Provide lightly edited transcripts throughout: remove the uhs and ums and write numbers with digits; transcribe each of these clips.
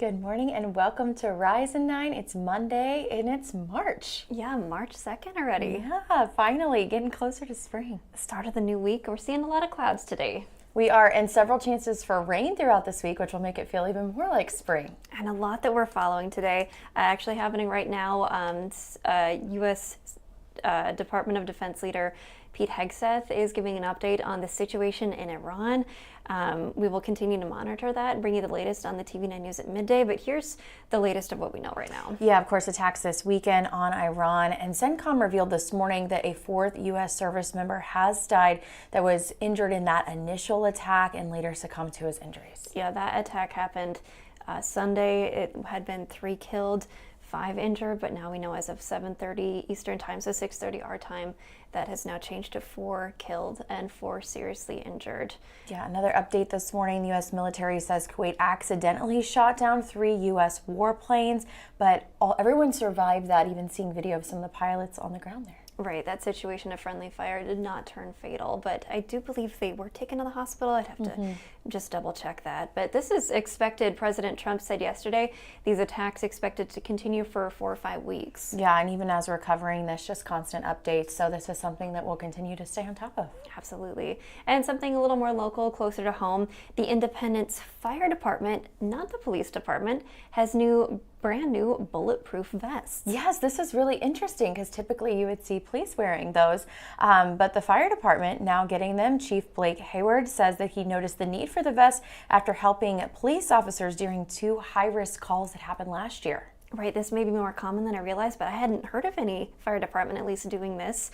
Good morning and welcome to Rise and 9. It's Monday and it's March. Yeah, March 2nd already. Yeah, finally getting closer to spring. Start of the new week. We're seeing a lot of clouds today. We are, and several chances for rain throughout this week, which will make it feel even more like spring. And a lot that we're following today. Actually happening right now, U.S. Department of Defense leader Pete Hegseth is giving an update on the situation in Iran. We will continue to monitor that and bring you the latest on the TV9 News at midday, but here's the latest of what we know right now. Yeah, of course, attacks this weekend on Iran, and CENTCOM revealed this morning that a fourth U.S. service member has died that was injured in that initial attack and later succumbed to his injuries. Yeah, that attack happened Sunday. It had been 3 killed, 5 injured, but now we know as of 7:30 Eastern time, so 6:30 our time, that has now changed to 4 killed and 4 seriously injured. Yeah, another update this morning. The U.S. military says Kuwait accidentally shot down 3 U.S. warplanes, but everyone survived that, even seeing video of some of the pilots on the ground there. Right, that situation of friendly fire did not turn fatal, but I do believe they were taken to the hospital. I'd have to just double check that. But this is expected. President Trump said yesterday these attacks expected to continue for 4 or 5 weeks. Yeah, and even as we're covering this, just constant updates. So this is something that we'll continue to stay on top of. Absolutely. And something a little more local, closer to home, the Independence Fire Department, not the police department, has brand new bulletproof vests. Yes, this is really interesting because typically you would see police wearing those, but the fire department now getting them. Chief Blake Hayward says that he noticed the need for the vest after helping police officers during 2 high-risk calls that happened last year. Right, this may be more common than I realized, but I hadn't heard of any fire department at least doing this.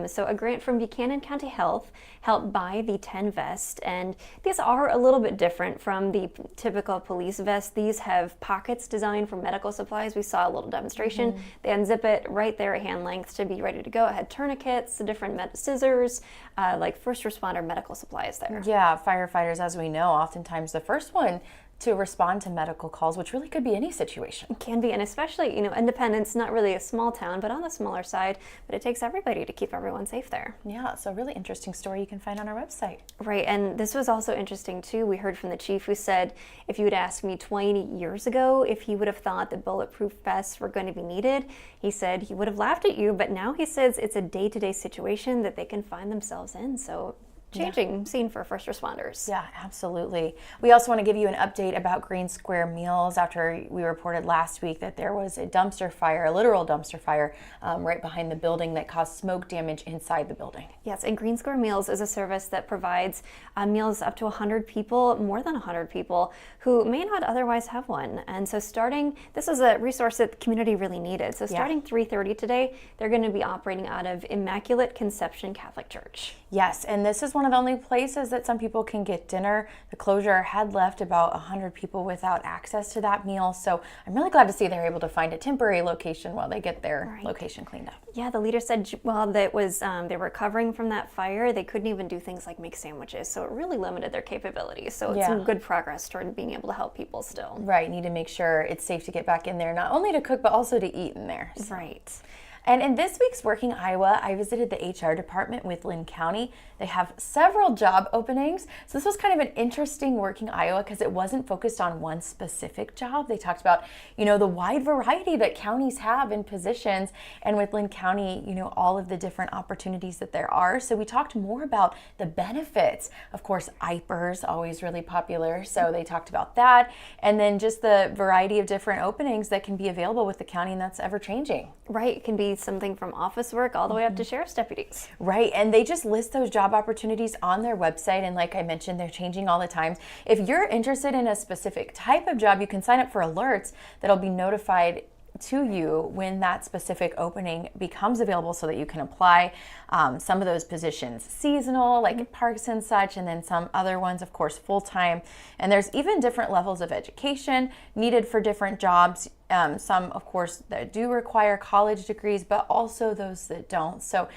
So a grant from Buchanan County Health helped buy the 10 vests, and these are a little bit different from the typical police vest. These have pockets designed for medical supplies. We saw a little demonstration. They unzip it right there at hand length to be ready to go. It had tourniquets, different scissors, like first responder medical supplies there. Yeah, firefighters, as we know, oftentimes the first one to respond to medical calls, which really could be any situation. It can be, and especially, Independence, not really a small town, but on the smaller side, but it takes everybody to keep everyone safe there. Yeah, so really interesting story you can find on our website. Right, and this was also interesting too. We heard from the chief who said, if you had asked me 20 years ago if he would have thought that bulletproof vests were going to be needed, he said he would have laughed at you, but now he says it's a day-to-day situation that they can find themselves in, so changing scene for first responders. Yeah, absolutely. We also want to give you an update about Green Square Meals after we reported last week that there was a dumpster fire, a literal dumpster fire, right behind the building that caused smoke damage inside the building. Yes, and Green Square Meals is a service that provides meals up to 100 people, more than 100 people, who may not otherwise have one. And so this is a resource that the community really needed. So starting 3:30 today, they're going to be operating out of Immaculate Conception Catholic Church. Yes, and this is one of the only places that some people can get dinner. The closure had left about 100 people without access to that meal, so I'm really glad to see they're able to find a temporary location while they get their location cleaned up. Yeah, the leader said while that was they were recovering from that fire, they couldn't even do things like make sandwiches, so it really limited their capabilities. So it's some good progress toward being able to help people still. Right, need to make sure it's safe to get back in there, not only to cook but also to eat in there. So. Right. And in this week's Working Iowa, I visited the HR department with Lynn County. They have several job openings. So this was kind of an interesting Working Iowa because it wasn't focused on one specific job. They talked about, the wide variety that counties have in positions. And with Lynn County, all of the different opportunities that there are. So we talked more about the benefits. Of course, IPERS, always really popular. So they talked about that. And then just the variety of different openings that can be available with the county, and that's ever changing. Right, it can be something from office work all the way up to sheriff's deputies. Right, and they just list those job opportunities on their website, and like I mentioned, they're changing all the time. If you're interested in a specific type of job, you can sign up for alerts that'll be notified to you when that specific opening becomes available so that you can apply. Some of those positions seasonal, like parks and such, and then some other ones, of course, full-time. And there's even different levels of education needed for different jobs. Some, of course, that do require college degrees, but also those that don't. So,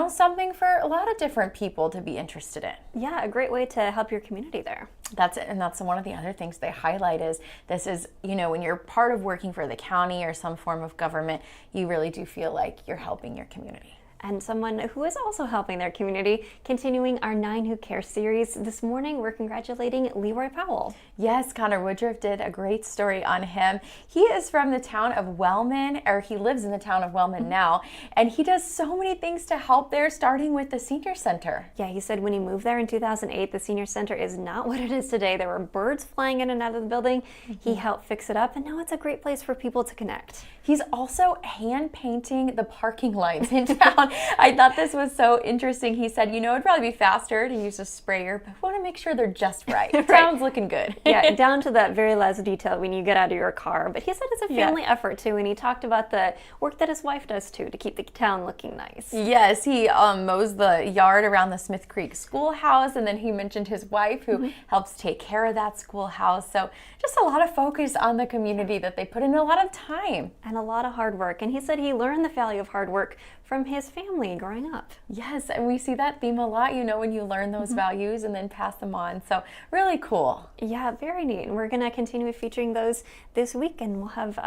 something for a lot of different people to be interested in. Yeah, a great way to help your community there. That's it. And that's one of the other things they highlight is this is, when you're part of working for the county or some form of government, you really do feel like you're helping your community. and someone who is also helping their community. Continuing our 9 Who Care series, this morning we're congratulating Leroy Powell. Yes, Connor Woodruff did a great story on him. He is from the town of Wellman, or he lives in the town of Wellman now, and he does so many things to help there, starting with the senior center. Yeah, he said when he moved there in 2008, the senior center is not what it is today. There were birds flying in and out of the building. He helped fix it up, and now it's a great place for people to connect. He's also hand painting the parking lines in town. I thought this was so interesting. He said, it'd probably be faster to use a sprayer, but we want to make sure they're just right. Town's looking good. Yeah, down to that very last detail when you get out of your car. But he said it's a family effort too, and he talked about the work that his wife does too to keep the town looking nice. Yes, he mows the yard around the Smith Creek schoolhouse, and then he mentioned his wife who helps take care of that schoolhouse. So just a lot of focus on the community that they put in a lot of time. And a lot of hard work. And he said he learned the value of hard work from his family growing up. Yes, and we see that theme a lot, when you learn those values and then pass them on. So really cool. Yeah, very neat. And we're going to continue featuring those this week, and we'll have,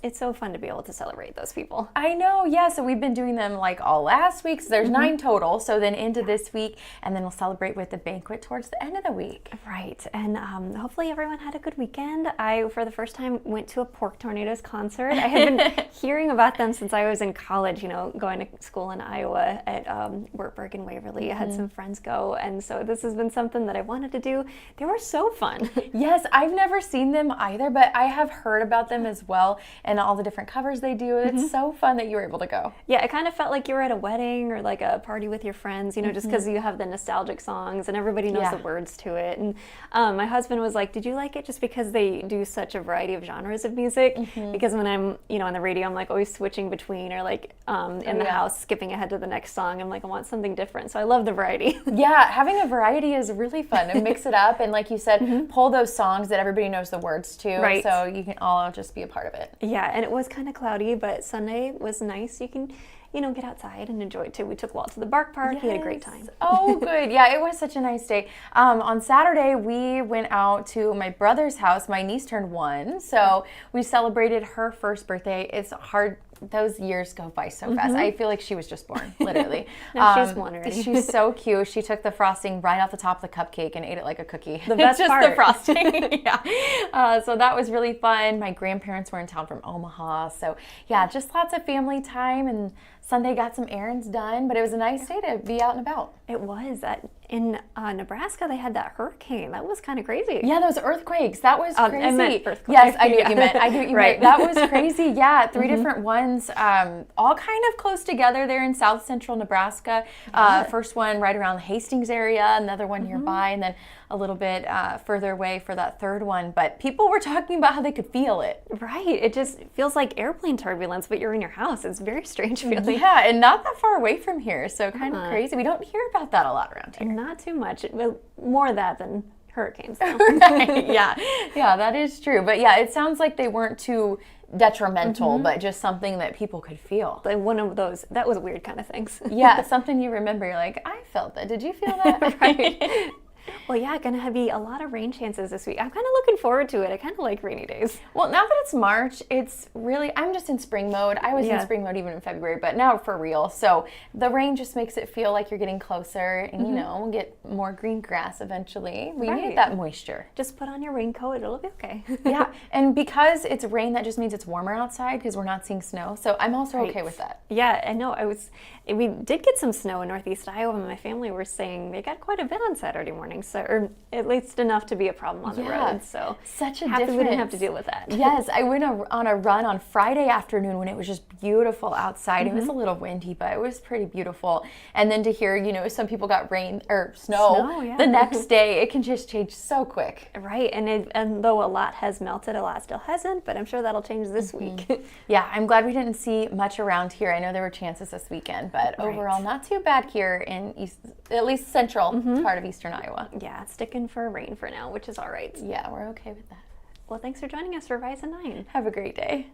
it's so fun to be able to celebrate those people. I know, yeah. So we've been doing them like all last week. So there's 9 total. So then into this week, and then we'll celebrate with the banquet towards the end of the week. Right. And hopefully everyone had a good weekend. I, for the first time, went to a Pork Tornadoes concert. I had been hearing about them since I was in college, going to school in Iowa at Wartburg and Waverly. I had some friends go, and so this has been something that I wanted to do. They were so fun. Yes, I've never seen them either, but I have heard about them as well and all the different covers they do. It's so fun that you were able to go. Yeah, it kind of felt like you were at a wedding or like a party with your friends, just because you have the nostalgic songs and everybody knows the words to it. And my husband was like, did you like it just because they do such a variety of genres of music? Because when I'm, on the radio, I'm like always switching between, or like in the house, skipping ahead to the next song. I'm like, I want something different. So I love the variety. Yeah, having a variety is really fun to mix it up. And like you said, pull those songs that everybody knows the words to. Right. So you can all just be a part of it. Yeah, and it was kind of cloudy, but Sunday was nice. You can, get outside and enjoy it too. We took Walt to the Bark Park. He had a great time. Oh, good. Yeah, it was such a nice day. On Saturday, we went out to my brother's house. My niece turned 1, so we celebrated her first birthday. It's hard. Those years go by so fast. I feel like she was just born, literally. No, she's one already. She's so cute. She took the frosting right off the top of the cupcake and ate it like a cookie. The best just part. the frosting. Yeah. So that was really fun. My grandparents were in town from Omaha. So yeah, just lots of family time, and Sunday got some errands done, but it was a nice day to be out and about. It was. In Nebraska, they had that hurricane. That was kind of crazy. Yeah, those earthquakes. That was crazy. I meant earthquake. Yes, I knew what you meant. I knew what you Right. meant. That was crazy. Yeah, 3 different ones, all kind of close together there in south central Nebraska. First one right around the Hastings area, another one nearby, and then a little bit further away for that third one. But people were talking about how they could feel it. Right. It just feels like airplane turbulence, but you're in your house. It's very strange feeling. Yeah, and not that far away from here, so kind of crazy. We don't hear about that a lot around here. Not too much. More of that than hurricanes. Right. Yeah, that is true. But yeah, it sounds like they weren't too detrimental, but just something that people could feel. Like one of those, that was weird kind of things. Yeah, something you remember. You're like, I felt that. Did you feel that? Right. Well, yeah, going to be a lot of rain chances this week. I'm kind of looking forward to it. I kind of like rainy days. Well, now that it's March, it's really, I'm just in spring mode. I was in spring mode even in February, but now for real. So the rain just makes it feel like you're getting closer, and we'll get more green grass eventually. We need that moisture. Just put on your raincoat. It'll be okay. Yeah, and because it's rain, that just means it's warmer outside because we're not seeing snow. So I'm also okay with that. Yeah, I know. We did get some snow in northeast Iowa, and my family were saying they got quite a bit on Saturday morning, so, or at least enough to be a problem on the road. So such a happy difference. We didn't have to deal with that. Yes, I went on a run on Friday afternoon when it was just beautiful outside. It was a little windy, but it was pretty beautiful. And then to hear, some people got rain or snow the next day, it can just change so quick. Right, and though a lot has melted, a lot still hasn't, but I'm sure that'll change this week. Yeah, I'm glad we didn't see much around here. I know there were chances this weekend, but overall not too bad here in at least central part of eastern Iowa. Yeah, sticking for rain for now, which is all right. Yeah, we're okay with that. Well, thanks for joining us for Rise at 9. Have a great day.